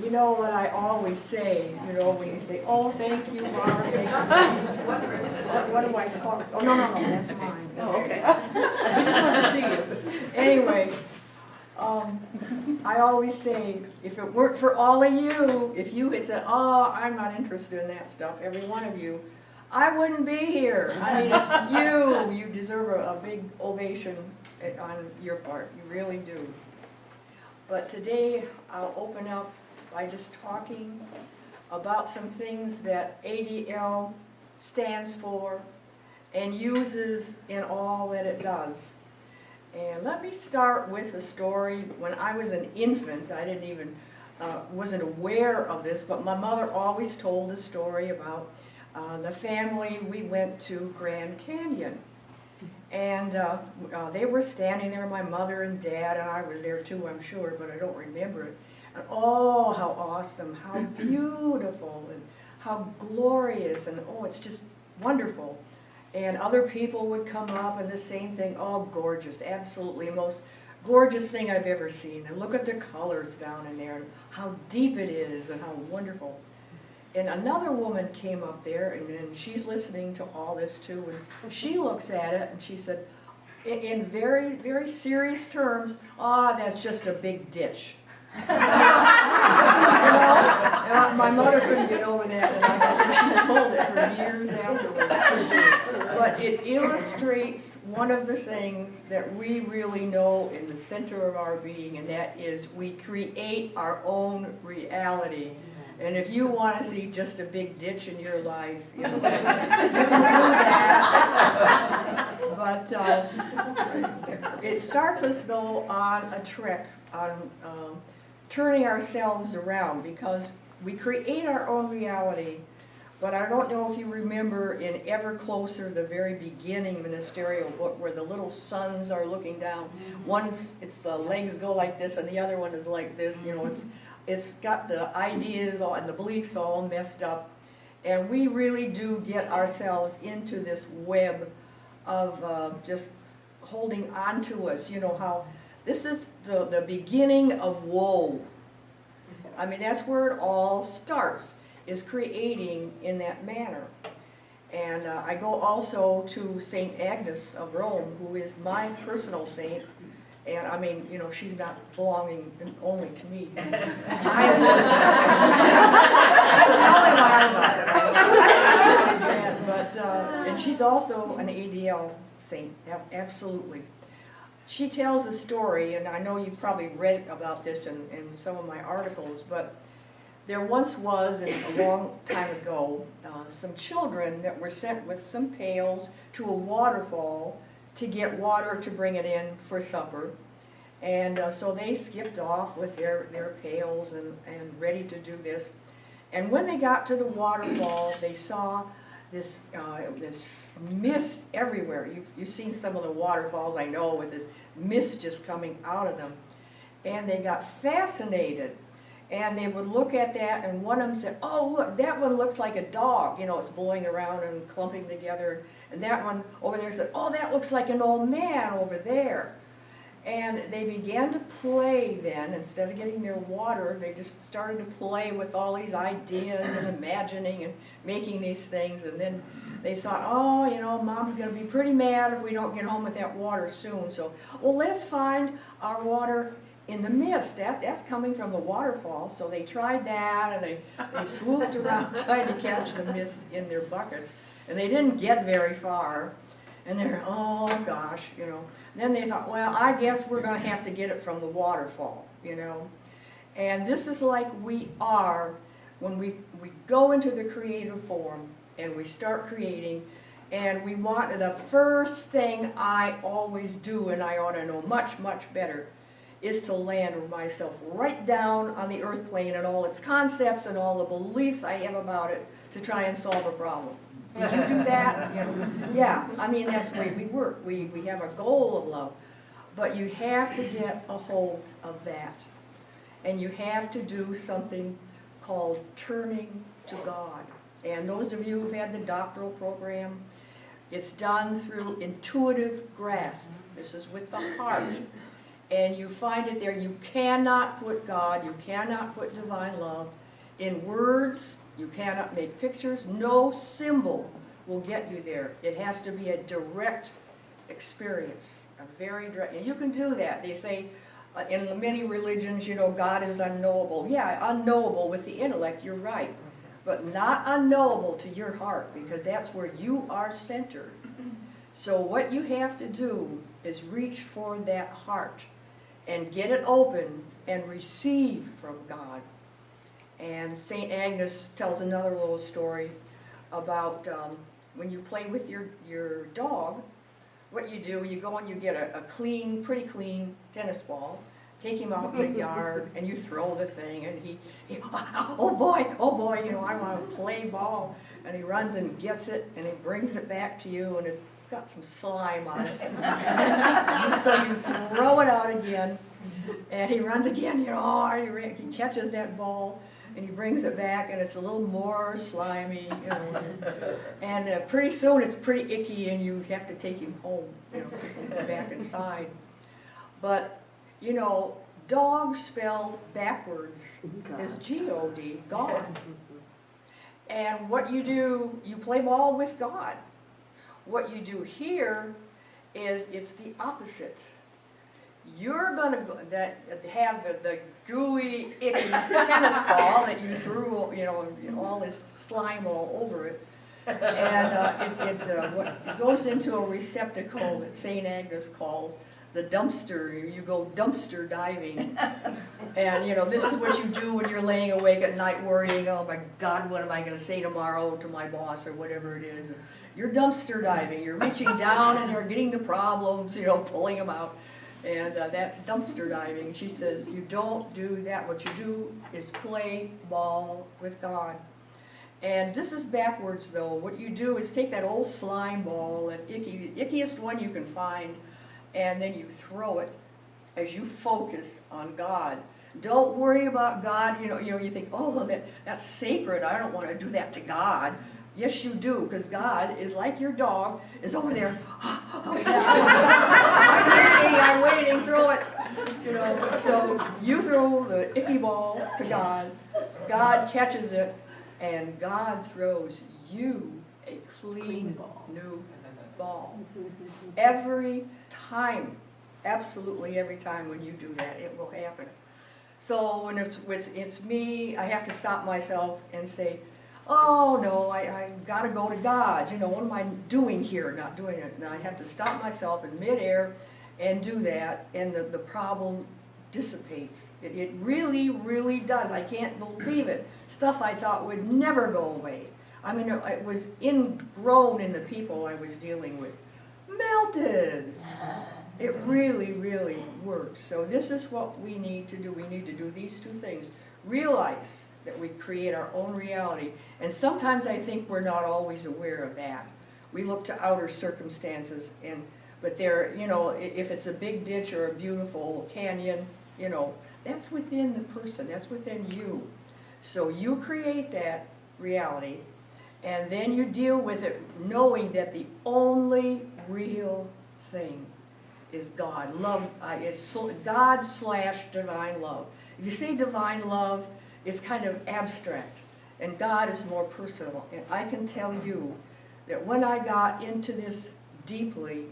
You know what I always say, when you say, oh, thank you, Mark. What do I talk? Oh, no, that's mine. Oh, okay. I just wanted to see you. Anyway, I always say, if it worked for all of you, if you had said, oh, I'm not interested in that stuff, every one of you, I wouldn't be here. I mean, it's you. You deserve a big ovation on your part. You really do. But today, I'll open up by just talking about some things that ADL stands for and uses in all that it does. And let me start with a story. When I was an infant, I didn't even, wasn't aware of this, but my mother always told a story about the family. We went to Grand Canyon. And they were standing there, my mother and dad, and I was there too, I'm sure, but I don't remember it. And oh, how awesome, how beautiful, and how glorious, and oh, it's just wonderful. And other people would come up and the same thing, oh, gorgeous, absolutely the most gorgeous thing I've ever seen. And look at the colors down in there, and how deep it is, and how wonderful. And another woman came up there, and she's listening to all this too, and she looks at it, and she said, in very, very serious terms, ah, that's just a big ditch. And my mother couldn't get over that, and like I said, she told it for years afterwards. But it illustrates one of the things that we really know in the center of our being, and that is we create our own reality. And if you want to see just a big ditch in your life, you can do that. But it starts us, though, on a trek, on turning ourselves around, because we create our own reality. But I don't know if you remember in Ever Closer, the very beginning ministerial book, where the little sons are looking down. One's, its legs go like this, and the other one is like this. It's got the ideas and the beliefs all messed up. And we really do get ourselves into this web of just holding on to us. How this is the beginning of woe. I mean, that's where it all starts, is creating in that manner. And I go also to St. Agnes of Rome, who is my personal saint. And I mean, she's not belonging only to me. I am she's the only one I love. And she's also an ADL saint, absolutely. She tells a story, and I know you probably read about this in some of my articles, but there once was, a long time ago, some children that were sent with some pails to a waterfall to get water to bring it in for supper. And so they skipped off with their pails and ready to do this. And when they got to the waterfall, they saw this mist everywhere. You've seen some of the waterfalls, I know, with this mist just coming out of them. And they got fascinated. And they would look at that, and one of them said, oh, look, that one looks like a dog. It's blowing around and clumping together. And that one over there said, oh, that looks like an old man over there. And they began to play then. Instead of getting their water, they just started to play with all these ideas and imagining and making these things. And then they thought, oh, Mom's going to be pretty mad if we don't get home with that water soon. So, well, let's find our water in the mist. That's coming from the waterfall. So they tried that, and they swooped around trying to catch the mist in their buckets. And they didn't get very far. And they're, oh gosh, Then they thought, well, I guess we're going to have to get it from the waterfall, And this is like we are when we go into the creative form and we start creating, and we want, the first thing I always do, and I ought to know much, much better, is to land myself right down on the earth plane and all its concepts and all the beliefs I have about it to try and solve a problem. Do you do that? Yeah, I mean, that's the way we work. We have a goal of love. But you have to get a hold of that. And you have to do something called turning to God. And those of you who've had the doctoral program, it's done through intuitive grasp. This is with the heart. and you find it there. You cannot put God, you cannot put divine love in words, you cannot make pictures. No symbol will get you there. It has to be a direct experience, a very direct, and you can do that. They say in many religions, you know, God is unknowable. Yeah, unknowable with the intellect, you're right, but not unknowable to your heart, because that's where you are centered. So what you have to do is reach for that heart and get it open and receive from God. And St. Agnes tells another little story about when you play with your dog, what you do, you go and you get a clean, pretty clean tennis ball, take him out in the yard, and you throw the thing, and he oh boy, you know, I want to play ball. And he runs and gets it, and he brings it back to you, and it's got some slime on it. So you throw it out again, and he runs again, you know, he catches that ball, and he brings it back, and it's a little more slimy, you know. And pretty soon it's pretty icky, and you have to take him home, you know, take him back inside. But, you know, dog spelled backwards is G-O-D, God. And what you do, you play ball with God. What you do here is it's the opposite. You're going to have the gooey, icky tennis ball that you threw, you know, all this slime all over it. And it goes into a receptacle that St. Agnes calls the dumpster. You go dumpster diving. And, you know, this is what you do when you're laying awake at night worrying, oh my God, what am I going to say tomorrow to my boss or whatever it is. You're dumpster diving. You're reaching down and you're getting the problems, you know, pulling them out. And that's dumpster diving. She says, you don't do that. What you do is play ball with God. And this is backwards, though. What you do is take that old slime ball, that ickiest one you can find, and then you throw it as you focus on God. Don't worry about God. You know, you think, oh, well, that's sacred. I don't want to do that to God. Yes, you do, because God is like your dog, is over there. Oh, yeah. I'm waiting, throw it. You know, so you throw the icky ball to God. God catches it, and God throws you a clean new ball. Every time, absolutely every time when you do that, it will happen. So when it's me, I have to stop myself and say, oh no, I got to go to God. You know, what am I doing here? Not doing it. And I have to stop myself in midair and do that, and the problem dissipates. It really, really does. I can't believe it. Stuff I thought would never go away. I mean, it was ingrown in the people I was dealing with. Melted. It really, really works. So this is what we need to do. We need to do these two things. Realize that we create our own reality. And sometimes I think we're not always aware of that. We look to outer circumstances, but there, you know, if it's a big ditch or a beautiful canyon, you know, that's within the person, that's within you. So you create that reality, and then you deal with it knowing that the only real thing is God. Love is God/divine love. If you say divine love, it's kind of abstract, and God is more personal. And I can tell you that when I got into this deeply,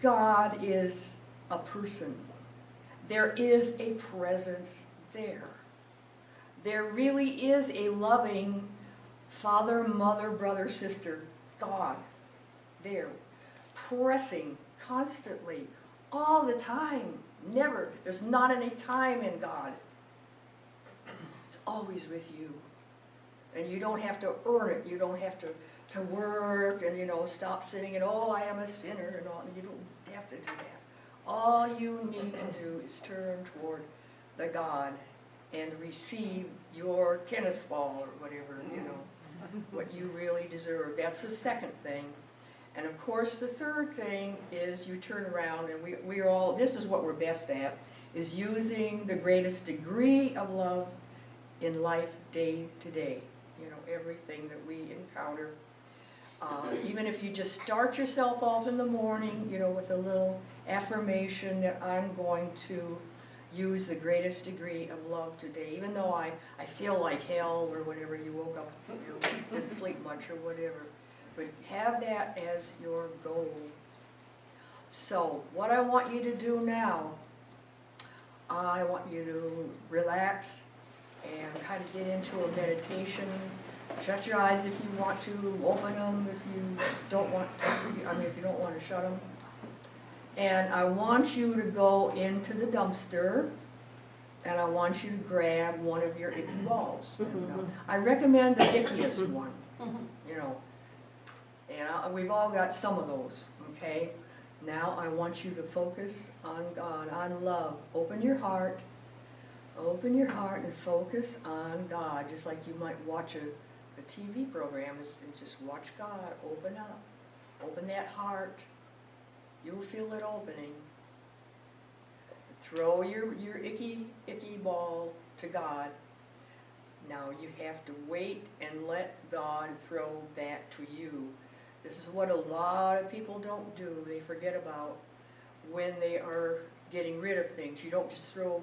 God is a person. There is a presence there. There really is a loving father, mother, brother, sister, God there, pressing constantly, all the time. Never. There's not any time in God. It's always with you. And you don't have to earn it. You don't have to work and, you know, stop sitting and, oh, I am a sinner and all. You don't have to do that. All you need to do is turn toward the God and receive your tennis ball or whatever, you know, what you really deserve. That's the second thing. And of course, the third thing is you turn around, and we're all, this is what we're best at, is using the greatest degree of love in life day to day. You know, everything that we encounter. Even if you just start yourself off in the morning, you know, with a little affirmation that I'm going to use the greatest degree of love today, even though I feel like hell or whatever, you woke up, you know, didn't sleep much or whatever. But have that as your goal. So what I want you to do now, I want you to relax and kind of get into a meditation. Shut your eyes if you want to, open them if you don't want to, if you don't want to shut them. And I want you to go into the dumpster and I want you to grab one of your icky balls. I recommend the ickiest one, you know. And we've all got some of those, okay? Now I want you to focus on God, on love. Open your heart and focus on God, just like you might watch a TV program and just watch God. Open up, open that heart. You'll feel it opening. Throw your icky ball to God. Now you have to wait and let God throw back to you. This is what a lot of people don't do. They forget about when they are getting rid of things. You don't just throw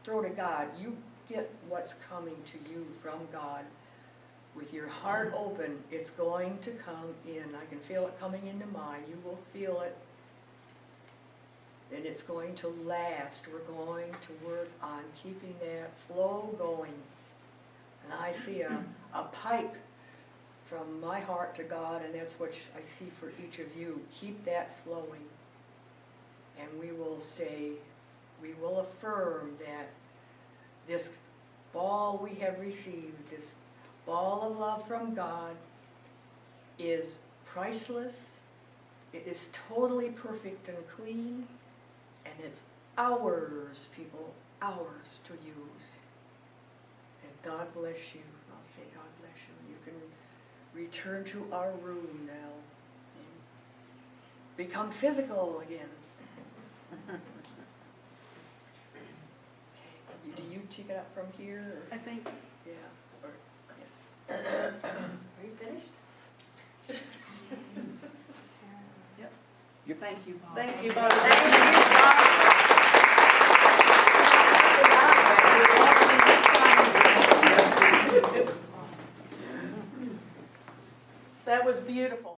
to God. You get what's coming to you from God. With your heart open, it's going to come in. I can feel it coming into mine. You will feel it. And it's going to last. We're going to work on keeping that flow going. And I see a pipe from my heart to God, and that's what I see for each of you. Keep that flowing. And we will say, we will affirm that this ball we have received, this ball of love from God, is priceless. It is totally perfect and clean. And it's ours, people, ours to use. And God bless you. I'll say God bless you. You can return to our room now and become physical again. Okay. Do you take it up from here? Or? I think. Yeah. Or, yeah. Are you finished? Yep. Thank you, Bob. Thank you, Bob. That was beautiful.